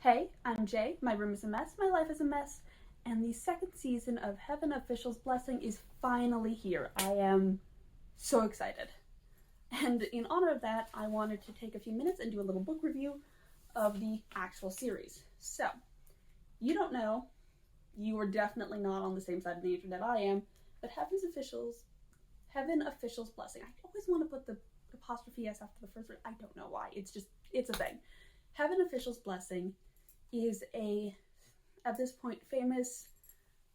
Hey, I'm Jay. My room is a mess, my life is a mess, and the second season of Heaven Official's Blessing is finally here. I am so excited. And in honor of that, I wanted to take a few minutes and do a little book review of the actual series. So, you don't know, you are definitely not on the same side of the internet I am, but Heaven Official's Blessing. I always want to put the apostrophe S after the first word. I don't know why. It's a thing. Heaven Official's Blessing is at this point, famous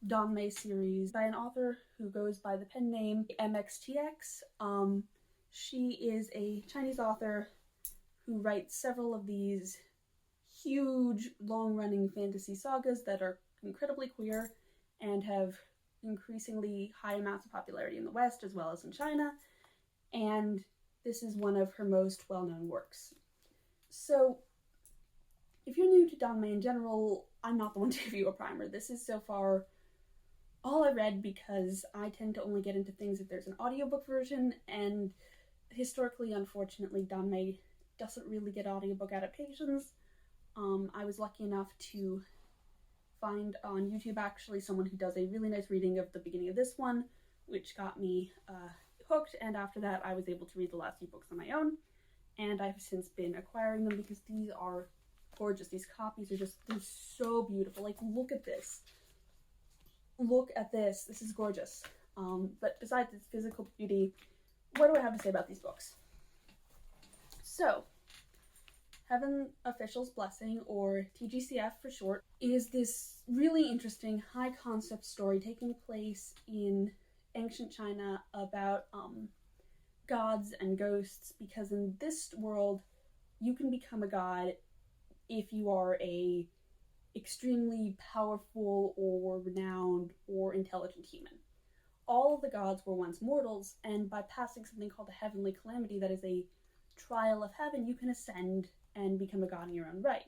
Danmei series by an author who goes by the pen name MXTX. She is a Chinese author who writes several of these huge, long-running fantasy sagas that are incredibly queer and have increasingly high amounts of popularity in the West as well as in China, and this is one of her most well-known works. So, if you're new to Danmei in general, I'm not the one to give you a primer. This is so far all I read because I tend to only get into things if there's an audiobook version, and historically, unfortunately, Danmei doesn't really get audiobook adaptations. I was lucky enough to find on YouTube actually someone who does a really nice reading of the beginning of this one, which got me hooked, and after that I was able to read the last few books on my own, and I've since been acquiring them because these are gorgeous. These copies are they're so beautiful. Like, look at this. Look at this. This is gorgeous. But besides its physical beauty, what do I have to say about these books? So, Heaven Official's Blessing, or TGCF for short, is this really interesting high concept story taking place in ancient China about gods and ghosts, because in this world you can become a god if you are a extremely powerful or renowned or intelligent human. All of the gods were once mortals, and by passing something called a heavenly calamity, that is a trial of heaven, you can ascend and become a god in your own right.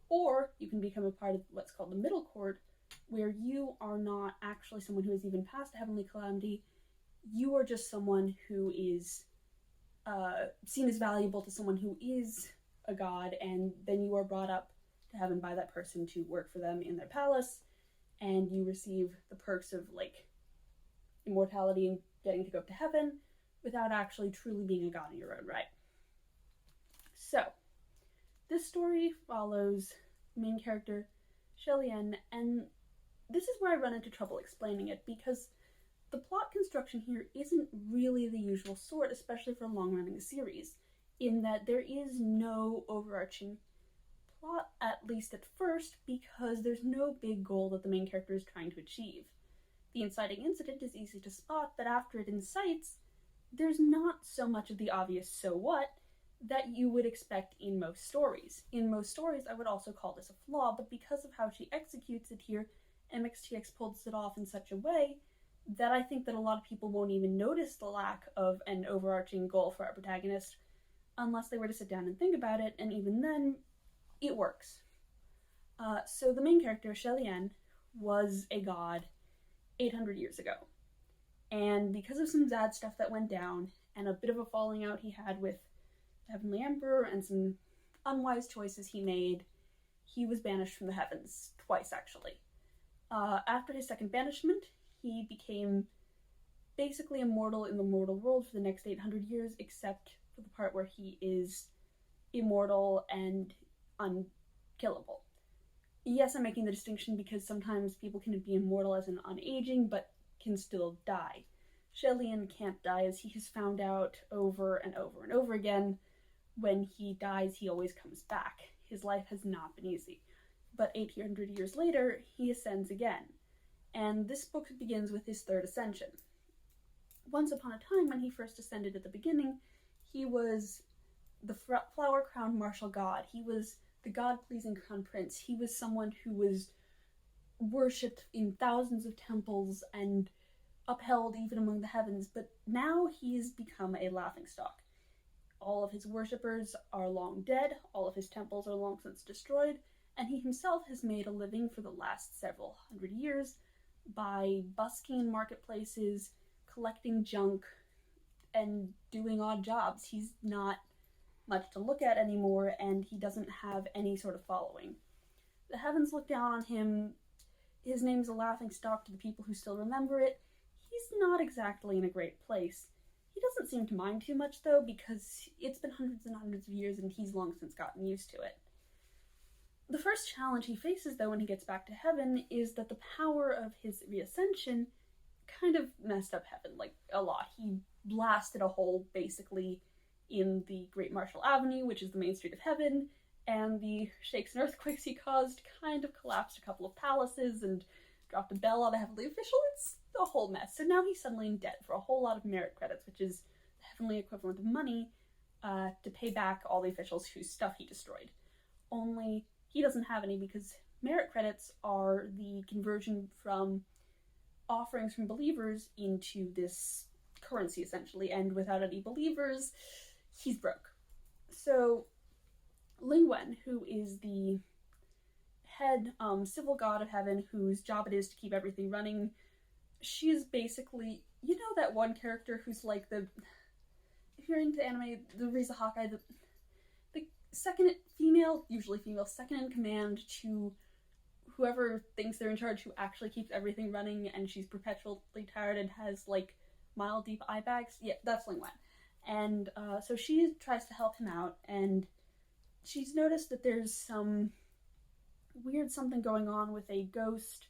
Or you can become a part of what's called the middle court, where you are not actually someone who has even passed a heavenly calamity. You are just someone who is seen as valuable to someone who is a god, and then you are brought up to heaven by that person to work for them in their palace, and you receive the perks of, like, immortality and getting to go up to heaven without actually truly being a god in your own right. So, this story follows main character Shelian, and this is where I run into trouble explaining it, because the plot construction here isn't really the usual sort, especially for a long-running series, in that there is no overarching plot, at least at first, because there's no big goal that the main character is trying to achieve. The inciting incident is easy to spot, but after it incites, there's not so much of the obvious so what that you would expect in most stories. In most stories, I would also call this a flaw, but because of how she executes it here, MXTX pulls it off in such a way that I think that a lot of people won't even notice the lack of an overarching goal for our protagonist unless they were to sit down and think about it, and even then, it works. So the main character, Shelian, was a god 800 years ago. And because of some bad stuff that went down, and a bit of a falling out he had with the Heavenly Emperor, and some unwise choices he made, he was banished from the heavens, twice actually. After his second banishment, he became basically immortal in the mortal world for the next 800 years, except for the part where he is immortal and unkillable. Yes, I'm making the distinction because sometimes people can be immortal as in unaging, but can still die. Shelian can't die, as he has found out over and over and over again. When he dies, he always comes back. His life has not been easy. But 800 years later, he ascends again. And this book begins with his third ascension. Once upon a time, when he first ascended at the beginning, he was the flower-crowned martial god. He was the god-pleasing crown prince. He was someone who was worshipped in thousands of temples and upheld even among the heavens, but now he's become a laughingstock. All of his worshippers are long dead, all of his temples are long since destroyed, and he himself has made a living for the last several hundred years by busking in marketplaces, collecting junk, and doing odd jobs. He's not much to look at anymore, and he doesn't have any sort of following. The heavens look down on him. His name's a laughingstock to the people who still remember it. He's not exactly in a great place. He doesn't seem to mind too much, though, because it's been hundreds and hundreds of years and he's long since gotten used to it. The first challenge he faces, though, when he gets back to heaven is that the power of his reascension kind of messed up heaven, like, a lot. He blasted a hole, basically, in the Great Marshall Avenue, which is the main street of heaven, and the shakes and earthquakes he caused kind of collapsed a couple of palaces and dropped a bell on a heavenly official. It's a whole mess. So now he's suddenly in debt for a whole lot of merit credits, which is the heavenly equivalent of money, to pay back all the officials whose stuff he destroyed. Only he doesn't have any because merit credits are the conversion from offerings from believers into this currency, essentially, and without any believers, he's broke. So Lingwen, who is the head civil god of heaven, whose job it is to keep everything running, she's basically, you know, that one character who's like the, if you're into anime, the Riza Hawkeye, the second female, usually female, second in command to whoever thinks they're in charge, who actually keeps everything running, and she's perpetually tired and has like mile deep eye bags. Yeah, that's Lingwen. And so she tries to help him out, and she's noticed that there's some weird something going on with a ghost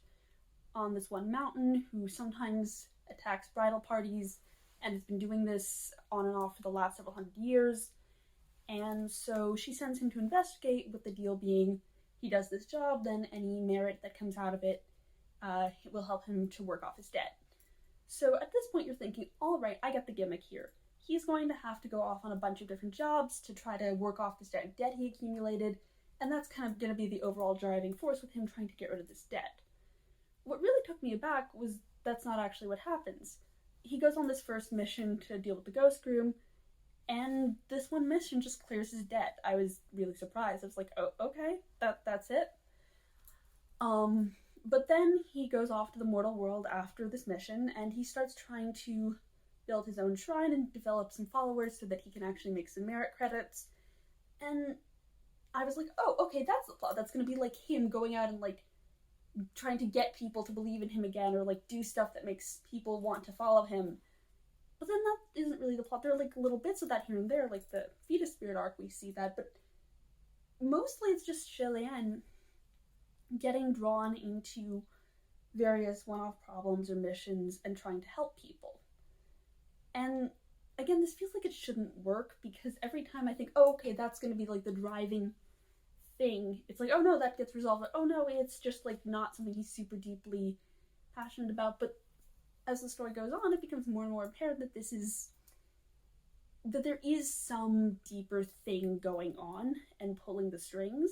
on this one mountain who sometimes attacks bridal parties and has been doing this on and off for the last several hundred years. And so she sends him to investigate, with the deal being he does this job, then any merit that comes out of it will help him to work off his debt. So at this point you're thinking, all right, I get the gimmick here. He's going to have to go off on a bunch of different jobs to try to work off this debt he accumulated, and that's kind of going to be the overall driving force with him trying to get rid of this debt. What really took me aback was that's not actually what happens. He goes on this first mission to deal with the ghost groom, and this one mission just clears his debt. I was really surprised. I was like, oh, okay, that's it. But then he goes off to the mortal world after this mission, and he starts trying to build his own shrine and develop some followers so that he can actually make some merit credits. And I was like, oh, okay, that's the plot. That's going to be like him going out and like trying to get people to believe in him again, or like do stuff that makes people want to follow him. But then that isn't really the plot. There are like little bits of that here and there, like the fetus spirit arc, we see that, but mostly it's just Shelian getting drawn into various one-off problems or missions and trying to help people. And again, this feels like it shouldn't work, because every time I think, oh, okay, that's going to be like the driving thing, it's like, oh no, that gets resolved. Oh no, it's just like not something he's super deeply passionate about. But as the story goes on, it becomes more and more apparent that there is some deeper thing going on and pulling the strings,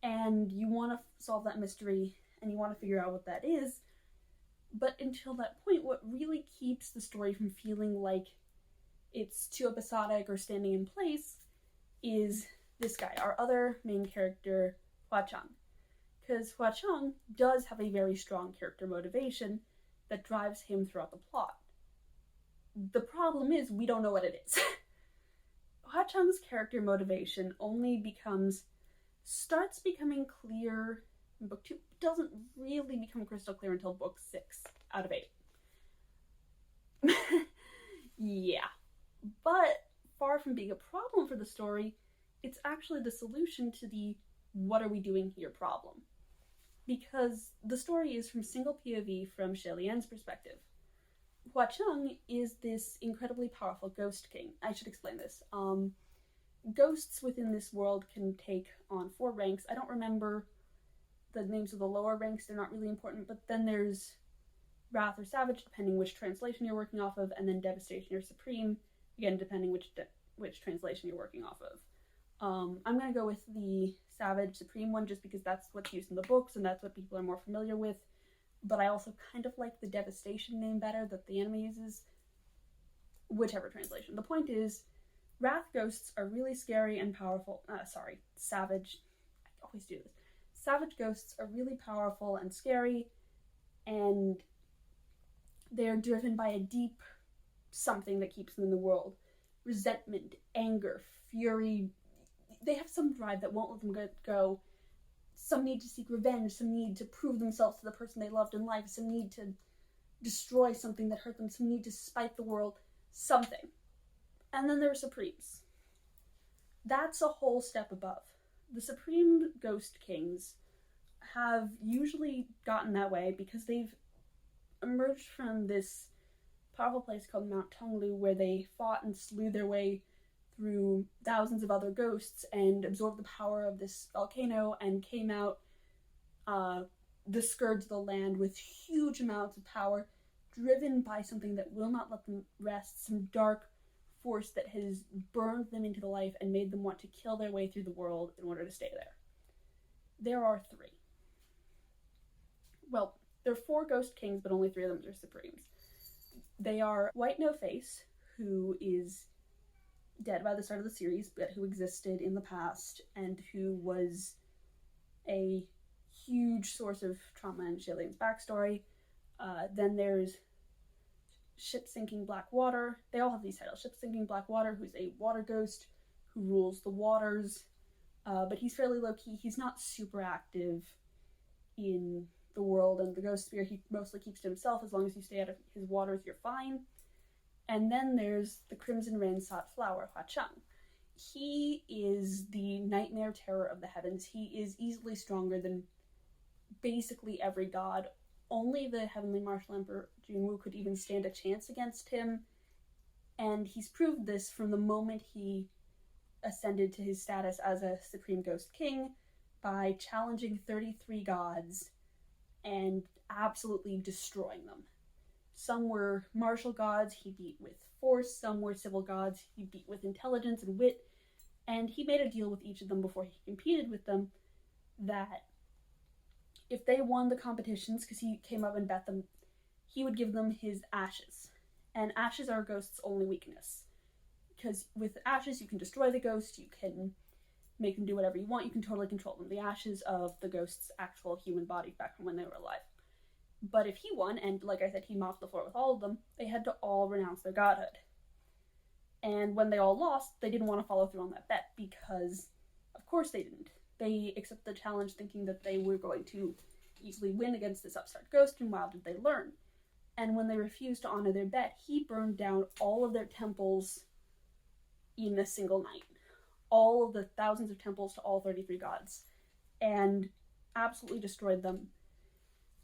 and you want to solve that mystery and you want to figure out what that is. But until that point, what really keeps the story from feeling like it's too episodic or standing in place is this guy, our other main character, Hua Chang. Because Hua Chang does have a very strong character motivation that drives him throughout the plot. The problem is, we don't know what it is. Hua Chang's character motivation only starts becoming clear in book 2, doesn't really become crystal clear until book 6 out of 8. Yeah. But far from being a problem for the story, it's actually the solution to the what are we doing here problem. Because the story is from single POV from Shelian's perspective. Hua Chang is this incredibly powerful ghost king. I should explain this. Ghosts within this world can take on 4 ranks. I don't remember the names of the lower ranks, they're not really important, but then there's Wrath or Savage, depending which translation you're working off of, and then Devastation or Supreme, again, depending which translation you're working off of. I'm going to go with the Savage Supreme one just because that's what's used in the books and that's what people are more familiar with, but I also kind of like the Devastation name better that the anime uses. Whichever translation. The point is, Wrath ghosts are really scary and powerful. Savage. I always do this. Savage ghosts are really powerful and scary, and they're driven by a deep something that keeps them in the world. Resentment, anger, fury. They have some drive that won't let them go. some need to seek revenge, some need to prove themselves to the person they loved in life, some need to destroy something that hurt them, some need to spite the world, something. And then there are Supremes. That's a whole step above. The Supreme Ghost Kings have usually gotten that way because they've emerged from this powerful place called Mount Tonglu, where they fought and slew their way through thousands of other ghosts and absorbed the power of this volcano and came out the scourge of the land with huge amounts of power, driven by something that will not let them rest, some dark force that has burned them into the life and made them want to kill their way through the world in order to stay there. There are 3. Well, there are 4 Ghost Kings, but only 3 of them are Supremes. They are White No Face, who is dead by the start of the series, but who existed in the past and who was a huge source of trauma in Shillian's backstory. Then there's Ship Sinking Blackwater. They all have these titles. Ship Sinking Blackwater, who's a water ghost who rules the waters, but he's fairly low-key. He's not super active in the world and the ghost sphere. He mostly keeps to himself. As long as you stay out of his waters, you're fine. And then there's the Crimson Rain Sought Flower, Hua Cheng. He is the nightmare terror of the heavens. He is easily stronger than basically every god. Only the Heavenly Martial Emperor Jinwu could even stand a chance against him, and he's proved this from the moment he ascended to his status as a Supreme Ghost King by challenging 33 gods and absolutely destroying them. Some were martial gods he beat with force, some were civil gods he beat with intelligence and wit, and he made a deal with each of them before he competed with them that if they won the competitions, because he came up and bet them, he would give them his ashes. And ashes are a ghost's only weakness. Because with ashes, you can destroy the ghost, you can make them do whatever you want, you can totally control them. The ashes of the ghost's actual human body back from when they were alive. But if he won, and like I said, he mopped the floor with all of them, they had to all renounce their godhood. And when they all lost, they didn't want to follow through on that bet, because of course they didn't. They accepted the challenge thinking that they were going to easily win against this upstart ghost, and wow, did they learn. And when they refused to honor their bet, he burned down all of their temples in a single night. All of the thousands of temples to all 33 gods. And absolutely destroyed them.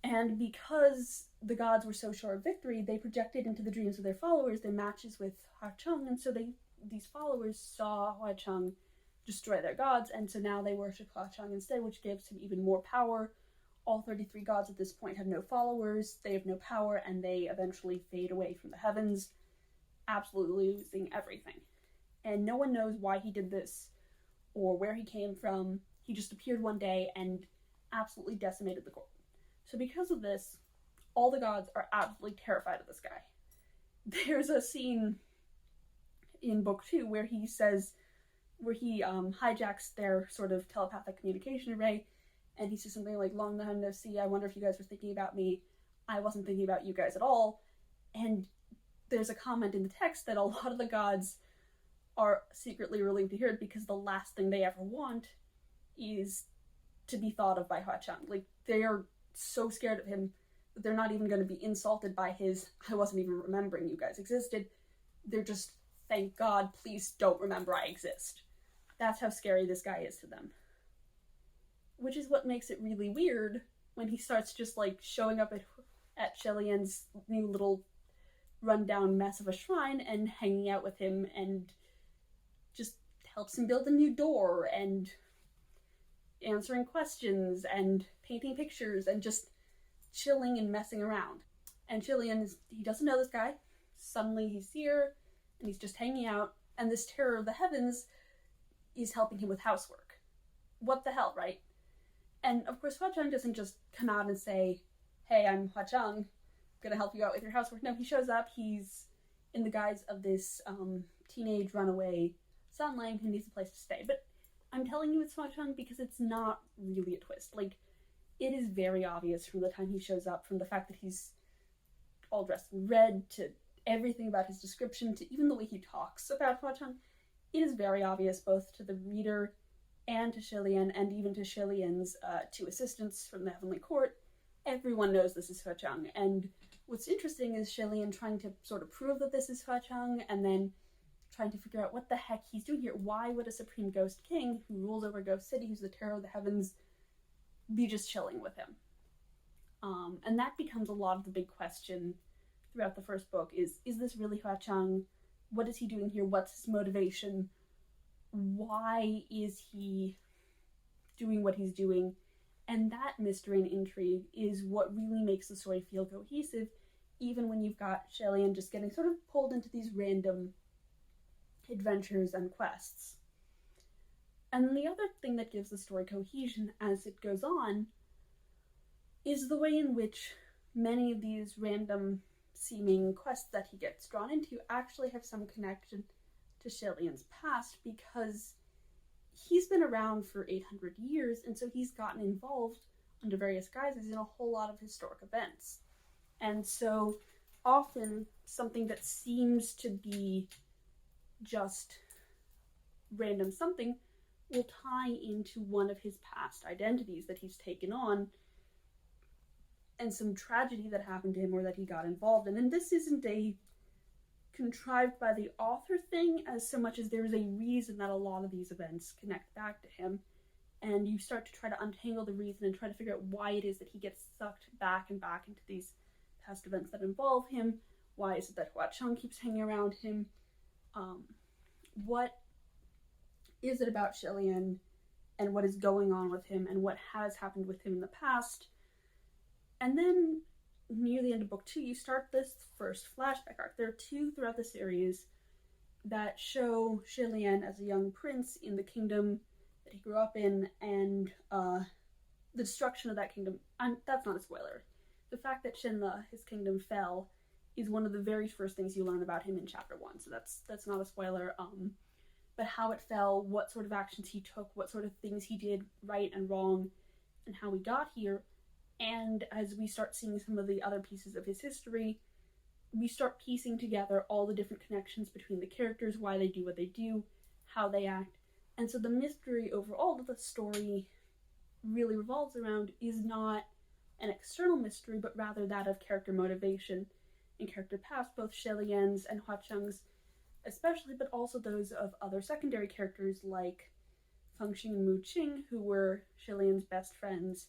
And because the gods were so sure of victory, they projected into the dreams of their followers their matches with Hua Cheng, and so these followers saw Hua Cheng destroy their gods, and so now they worship Hua Cheng instead, which gives him even more power. All 33 gods at this point have no followers, they have no power, and they eventually fade away from the heavens, absolutely losing everything. And no one knows why he did this, or where he came from. He just appeared one day and absolutely decimated the court. So because of this, all the gods are absolutely terrified of this guy. There's a scene in book 2 where he hijacks their sort of telepathic communication array, and he says something like, "Long time no see, I wonder if you guys were thinking about me. I wasn't thinking about you guys at all." And there's a comment in the text that a lot of the gods are secretly relieved to hear it, because the last thing they ever want is to be thought of by Hua Cheng. Like, they are so scared of him that they're not even going to be insulted by his, "I wasn't even remembering you guys existed." They're just, "Thank God, please don't remember I exist." That's how scary this guy is to them. Which is what makes it really weird when he starts just like showing up at Shillian's new little rundown mess of a shrine and hanging out with him and just helps him build a new door and answering questions and painting pictures and just chilling and messing around. And Shillian, he doesn't know this guy. Suddenly he's here and he's just hanging out, and this terror of the heavens is helping him with housework. What the hell, right? And of course Hua Cheng doesn't just come out and say, "Hey, I'm Hua Cheng, gonna help you out with your housework." No, he shows up, he's in the guise of this teenage runaway sunlight who needs a place to stay. But I'm telling you it's Hua Cheng because it's not really a twist. Like, it is very obvious from the time he shows up, from the fact that he's all dressed in red, to everything about his description, to even the way he talks about Hua Cheng. It is very obvious both to the reader and to Shilian, and even to Shilian's two assistants from the Heavenly Court, everyone knows this is Huacheng. And what's interesting is Shilian trying to sort of prove that this is Huacheng, and then trying to figure out what the heck he's doing here. Why would a Supreme Ghost King, who rules over Ghost City, who's the terror of the heavens, be just chilling with him? And that becomes a lot of the big question throughout the first book, is this really Huacheng? What is he doing here? What's his motivation? Why is he doing what he's doing? And that mystery and intrigue is what really makes the story feel cohesive, even when you've got Shilian just getting sort of pulled into these random adventures and quests. And the other thing that gives the story cohesion as it goes on is the way in which many of these random seeming quests that he gets drawn into actually have some connection to Shilian's past, because he's been around for 800 years, and so he's gotten involved under various guises in a whole lot of historic events. And so often something that seems to be just random something will tie into one of his past identities that he's taken on, and some tragedy that happened to him or that he got involved in. And this isn't a contrived by the author thing as so much as there is a reason that a lot of these events connect back to him, and you start to try to untangle the reason and try to figure out why it is that he gets sucked back and back into these past events that involve him. Why is it that Huacheng keeps hanging around him? What is it about Shilian and what is going on with him and what has happened with him in the past? And then near the end of book 2, you start this first flashback arc. There are 2 throughout the series that show Shilian as a young prince in the kingdom that he grew up in, and the destruction of that kingdom. That's not a spoiler. The fact that Shinla, his kingdom, fell is one of the very first things you learn about him in chapter 1, so that's not a spoiler. But how it fell, what sort of actions he took, what sort of things he did right and wrong, and how we got here. And as we start seeing some of the other pieces of his history, we start piecing together all the different connections between the characters, why they do what they do, how they act. And so the mystery overall that the story really revolves around is not an external mystery, but rather that of character motivation and character past, both Shilian's and Huacheng's especially, but also those of other secondary characters like Fengxing and Mu Qing, who were Shilian's best friends,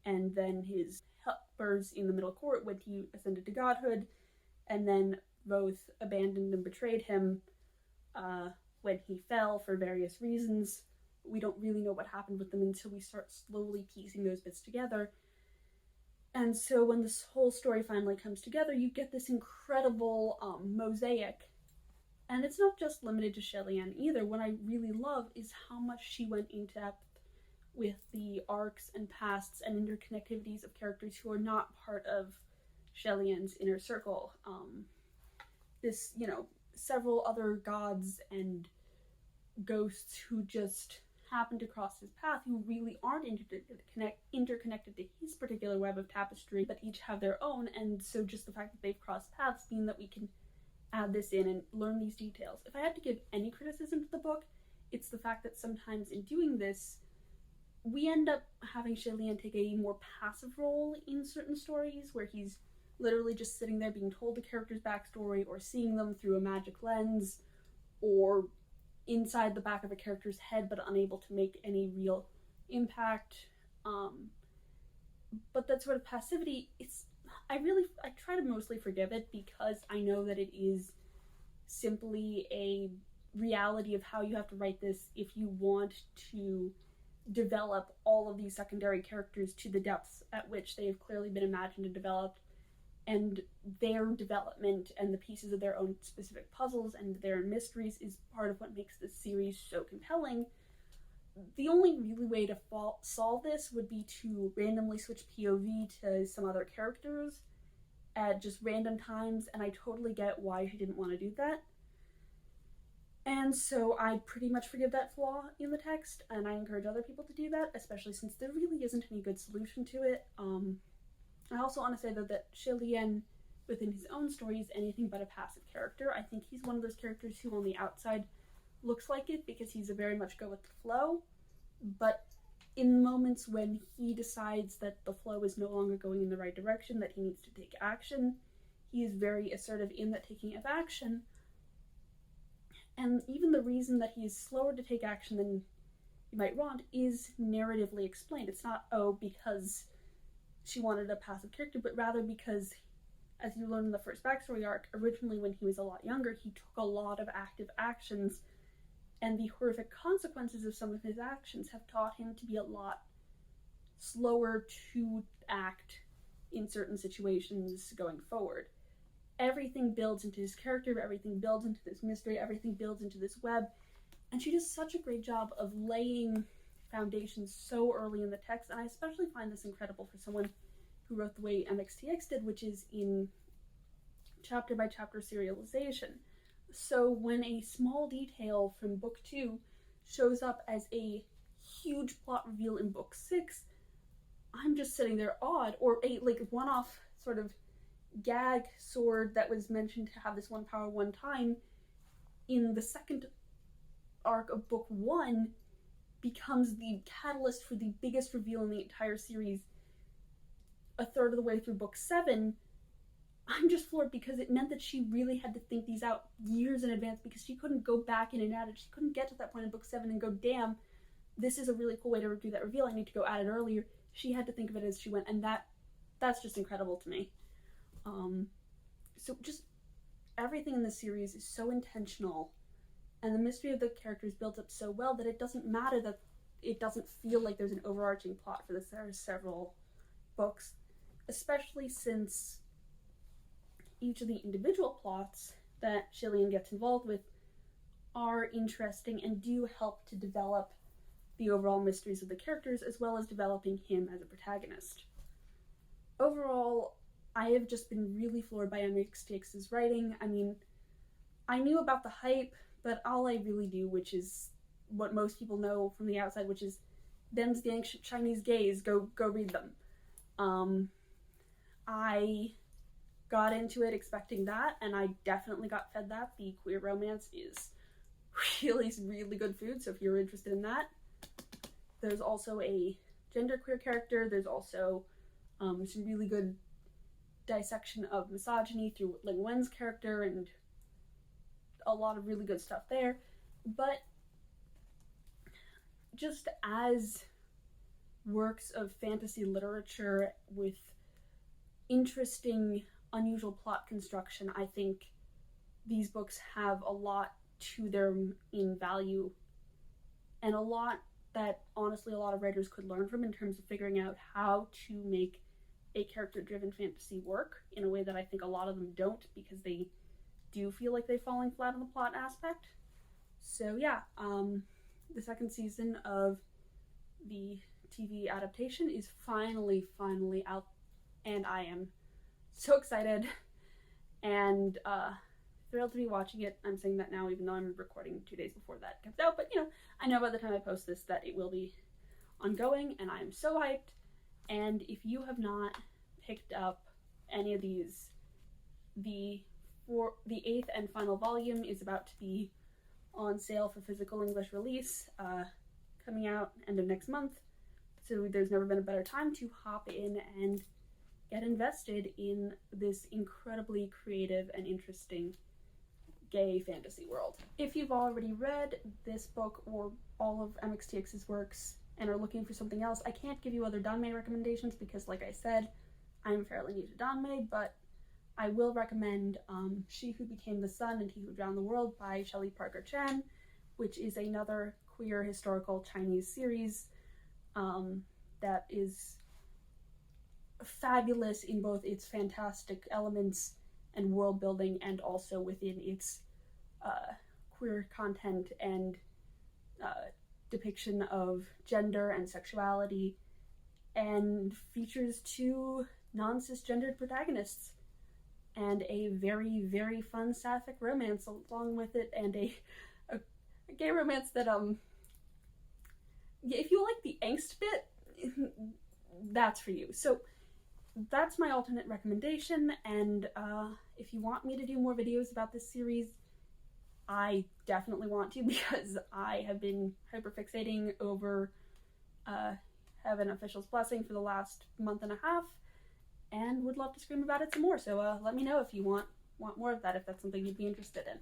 and then his helpers in the middle court when he ascended to godhood, and then both abandoned and betrayed him when he fell for various reasons. We don't really know what happened with them until we start slowly piecing those bits together. And so when this whole story finally comes together, you get this incredible mosaic. And it's not just limited to Shilian either. What I really love is how much she went in depth with the arcs and pasts and interconnectivities of characters who are not part of Shilian's inner circle. Several other gods and ghosts who just happen to cross his path, who really aren't interconnected to his particular web of tapestry, but each have their own. And so just the fact that they've crossed paths mean that we can add this in and learn these details. If I had to give any criticism to the book, it's the fact that sometimes in doing this, we end up having Shilian take a more passive role in certain stories, where he's literally just sitting there being told the character's backstory, or seeing them through a magic lens, or inside the back of a character's head but unable to make any real impact. But that sort of passivity, I try to mostly forgive it, because I know that it is simply a reality of how you have to write this if you want to develop all of these secondary characters to the depths at which they have clearly been imagined and developed, and their development and the pieces of their own specific puzzles and their mysteries is part of what makes this series so compelling. The only really way to solve this would be to randomly switch POV to some other characters at just random times, and I totally get why she didn't want to do that. And so I pretty much forgive that flaw in the text, and I encourage other people to do that, especially since there really isn't any good solution to it. I also want to say, though, that Shilian, within his own story, is anything but a passive character. I think he's one of those characters who on the outside looks like it, because he's a very much go with the flow, but in moments when he decides that the flow is no longer going in the right direction, that he needs to take action, he is very assertive in that taking of action. And even the reason that he is slower to take action than you might want is narratively explained. It's not, oh, because she wanted a passive character, but rather because, as you learn in the first backstory arc, originally when he was a lot younger, he took a lot of active actions, and the horrific consequences of some of his actions have taught him to be a lot slower to act in certain situations going forward. Everything builds into his character, everything builds into this mystery, everything builds into this web, and she does such a great job of laying foundations so early in the text, and I especially find this incredible for someone who wrote the way MXTX did, which is in chapter by chapter serialization. So when a small detail from book 2 shows up as a huge plot reveal in book 6, I'm just sitting there awed, or a one-off sort of gag sword that was mentioned to have this one power one time in the second arc of book 1 becomes the catalyst for the biggest reveal in the entire series a third of the way through book 7. I'm just floored because it meant that she really had to think these out years in advance, because she couldn't go back in and add it. She couldn't get to that point in book 7 and go, damn, this is a really cool way to do that reveal, I need to go add it earlier. She had to think of it as she went, and that's just incredible to me. So just everything in the series is so intentional, and the mystery of the characters built up so well that it doesn't matter that it doesn't feel like there's an overarching plot for this. There are several books, especially since each of the individual plots that Shillian gets involved with are interesting and do help to develop the overall mysteries of the characters, as well as developing him as a protagonist. Overall, I have just been really floored by MXTX's writing. I mean, I knew about the hype, but all I really do, which is what most people know from the outside, which is them's the ancient Chinese gays, go read them. I got into it expecting that, and I definitely got fed that. The queer romance is really, really good food, so if you're interested in that. There's also a genderqueer character, there's also some really good dissection of misogyny through Ling Wen's character, and a lot of really good stuff there. But just as works of fantasy literature with interesting, unusual plot construction, I think these books have a lot to them in value, and a lot that honestly a lot of writers could learn from in terms of figuring out how to make a character-driven fantasy work in a way that I think a lot of them don't, because they do feel like they're falling flat on the plot aspect. So yeah, the second season of the TV adaptation is finally out, and I am so excited and thrilled to be watching it. I'm saying that now even though I'm recording 2 days before that comes out, but you know, I know by the time I post this that it will be ongoing, and I'm so hyped. And if you have not picked up any of these, the 8th and final volume is about to be on sale for physical English release, coming out end of next month. So there's never been a better time to hop in and get invested in this incredibly creative and interesting gay fantasy world. If you've already read this book or all of MXTX's works and are looking for something else, I can't give you other Danmei recommendations because, like I said, I'm fairly new to Danmei, but I will recommend She Who Became the Sun and He Who Drowned the World by Shelley Parker Chan, which is another queer historical Chinese series that is fabulous in both its fantastic elements and world building, and also within its queer content and depiction of gender and sexuality, and features 2 non-cisgendered protagonists and a very, very fun sapphic romance along with it, and a gay romance that if you like the angst bit, that's for you. So that's my alternate recommendation, and if you want me to do more videos about this series, I definitely want to, because I have been hyperfixating over Heaven Official's Blessing for the last month and a half, and would love to scream about it some more. So let me know if you want more of that, if that's something you'd be interested in.